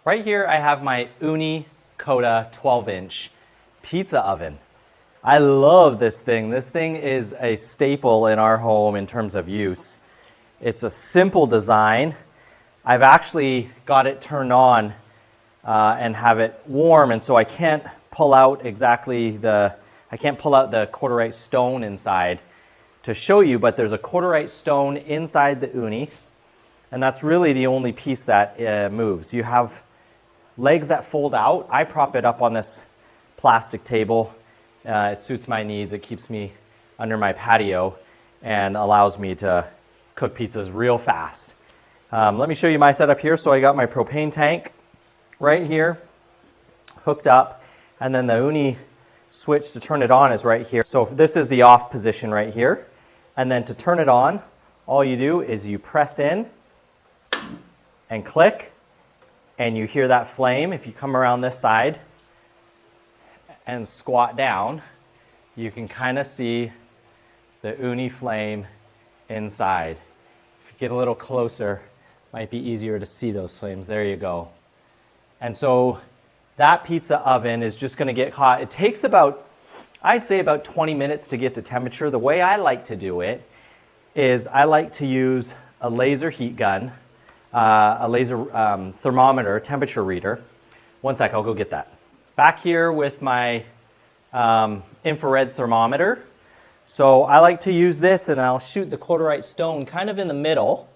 Right here I have my Ooni Koda 12-inch pizza oven. I love this thing. This thing is a staple in our home in terms of use. It's a simple design. I've actually got it turned on and have it warm, and so I can't pull out the corderite stone inside to show you, but there's a corderite stone inside the Ooni, and that's really the only piece that moves. You have legs that fold out. I prop it up on this plastic table. It suits my needs. It keeps me under my patio and allows me to cook pizzas real fast. Let me show you my setup here. So I got my propane tank right here hooked up, and then the Ooni switch to turn it on is right here. So this is the off position right here. And then to turn it on, all you do is you press in and click, and you hear that flame. If you come around this side and squat down, you can kind of see the Ooni flame inside. If you get a little closer, it might be easier to see those flames. There you go. And so that pizza oven is just going to get hot. It takes about, I'd say about 20 minutes to get to temperature. The way I like to do it is I like to use a laser heat gun, a laser thermometer, temperature reader. One sec, I'll go get that. Back here with my infrared thermometer. So I like to use this, and I'll shoot the corderite stone kind of in the middle.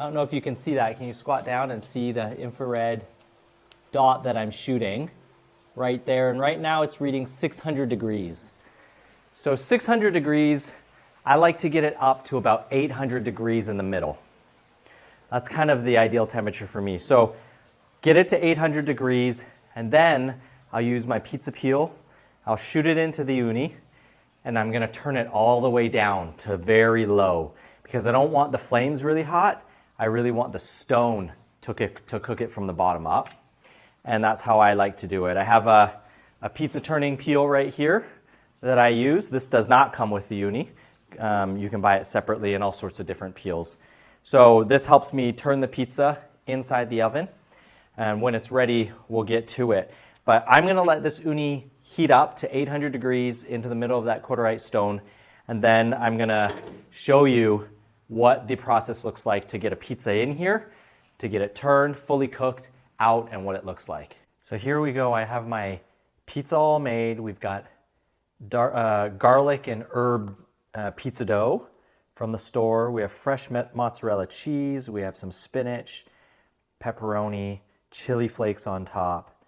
I don't know if you can see that. Can you squat down and see the infrared dot that I'm shooting right there? And right now it's reading 600 degrees. So 600 degrees, I like to get it up to about 800 degrees in the middle. That's kind of the ideal temperature for me. So get it to 800 degrees, and then I'll use my pizza peel. I'll shoot it into the Ooni, and I'm gonna turn it all the way down to very low because I don't want the flames really hot. I really want the stone to cook it from the bottom up. And that's how I like to do it. I have a pizza turning peel right here that I use. This does not come with the Ooni. You can buy it separately in all sorts of different peels. So this helps me turn the pizza inside the oven, and when it's ready, we'll get to it. But I'm gonna let this Ooni heat up to 800 degrees into the middle of that corderite stone, and then I'm gonna show you what the process looks like to get a pizza in here, to get it turned, fully cooked, out, and what it looks like. So here we go. I have my pizza all made. We've got garlic and herb pizza dough from the store. We have fresh mozzarella cheese. We have some spinach, pepperoni, chili flakes on top,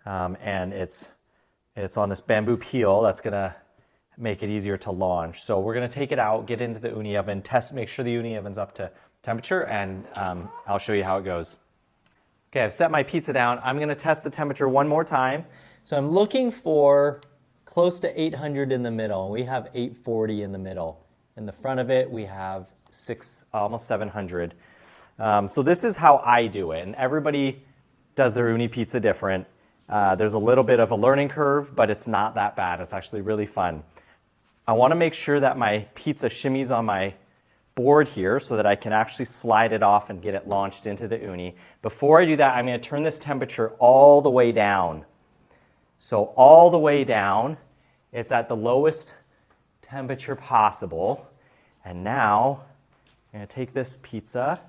and it's on this bamboo peel that's gonna make it easier to launch. So we're gonna take it out, get into the Ooni oven, test, make sure the Ooni oven's up to temperature, and I'll show you how it goes. Okay, I've set my pizza down. I'm gonna test the temperature one more time. So I'm looking for close to 800 in the middle. We have 840 in the middle. In the front of it, we have almost 700. So this is how I do it, and everybody does their Ooni pizza different. There's a little bit of a learning curve, but it's not that bad. It's actually really fun. I wanna make sure that my pizza shimmies on my board here so that I can actually slide it off and get it launched into the Ooni. Before I do that, I'm gonna turn this temperature all the way down. So all the way down, it's at the lowest temperature possible. And now I'm gonna take this pizza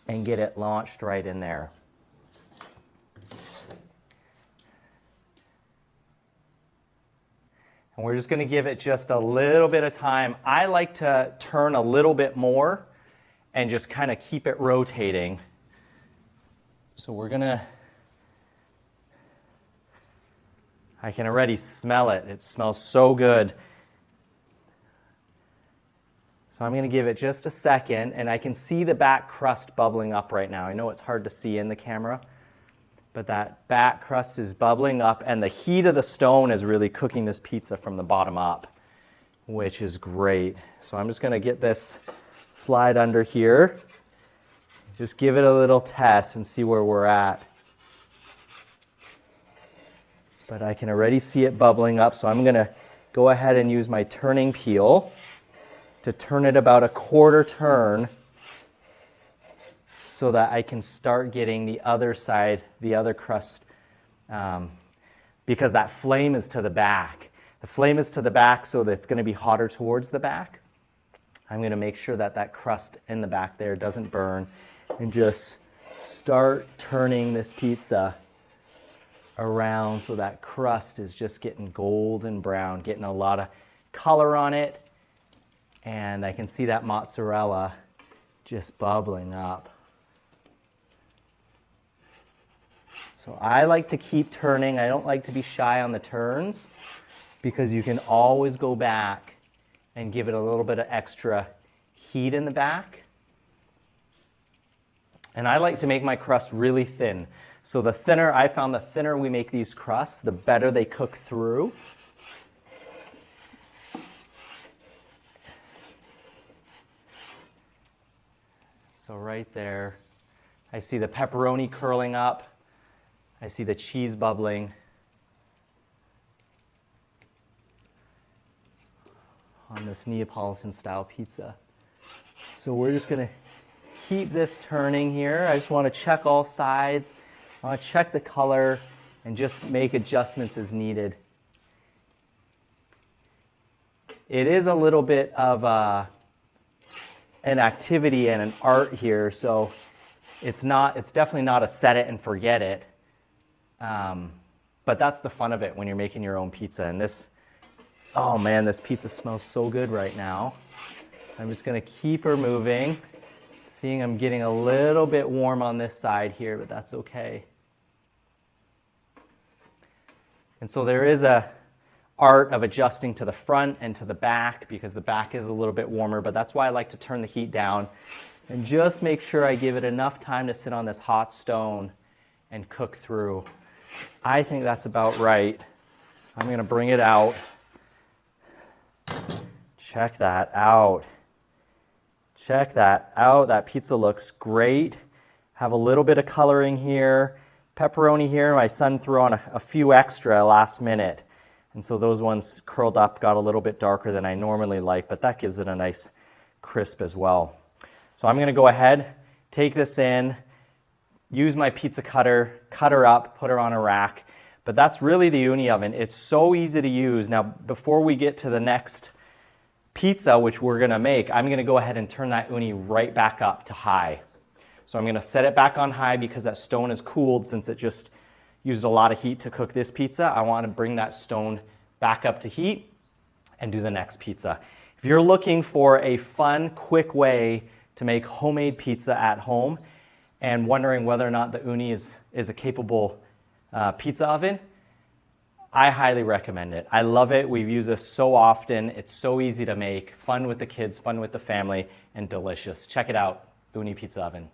and get it launched right in there. And we're just gonna give it just a little bit of time. I like to turn a little bit more and just kind of keep it rotating. So I can already smell it. It smells so good. So I'm gonna give it just a second, and I can see the back crust bubbling up right now. I know it's hard to see in the camera, but that back crust is bubbling up, and the heat of the stone is really cooking this pizza from the bottom up, which is great. So I'm just gonna get this slide under here, just give it a little test and see where we're at. But I can already see it bubbling up, so I'm gonna go ahead and use my turning peel to turn it about a quarter turn so that I can start getting the other side, the other crust, because that flame is to the back. The flame is to the back, so that it's going to be hotter towards the back. I'm going to make sure that that crust in the back there doesn't burn, and just start turning this pizza around so that crust is just getting golden brown, getting a lot of color on it. And I can see that mozzarella just bubbling up. So I like to keep turning. I don't like to be shy on the turns, because you can always go back and give it a little bit of extra heat in the back. And I like to make my crust really thin. So the thinner, I found the thinner we make these crusts, the better they cook through. So right there, I see the pepperoni curling up. I see the cheese bubbling. On this Neapolitan style pizza. So we're just gonna keep this turning here. I just wanna check all sides. I wanna check the color and just make adjustments as needed. It is a little bit of an activity and an art here, so it's definitely not a set it and forget it. But that's the fun of it when you're making your own pizza. And this, oh man, this pizza smells so good right now. I'm just gonna keep her moving. Seeing I'm getting a little bit warm on this side here, but that's okay. And so there is a art of adjusting to the front and to the back, because the back is a little bit warmer, but that's why I like to turn the heat down and just make sure I give it enough time to sit on this hot stone and cook through. I think that's about right. I'm gonna bring it out. Check that out. Check that out. That pizza looks great. Have a little bit of coloring here. Pepperoni here. My son threw on a few extra last minute. And so those ones curled up, got a little bit darker than I normally like, but that gives it a nice crisp as well. So I'm gonna go ahead, take this in, use my pizza cutter, cut her up, put her on a rack. But that's really the Ooni oven. It's so easy to use. Now, before we get to the next pizza, which we're gonna make, I'm gonna go ahead and turn that Ooni right back up to high. So I'm gonna set it back on high because that stone is cooled since it just used a lot of heat to cook this pizza. I wanna bring that stone back up to heat and do the next pizza. If you're looking for a fun, quick way to make homemade pizza at home and wondering whether or not the Ooni is a capable pizza oven, I highly recommend it. I love it. We've used this so often. It's so easy to make, fun with the kids, fun with the family, and delicious. Check it out, Ooni Pizza Oven.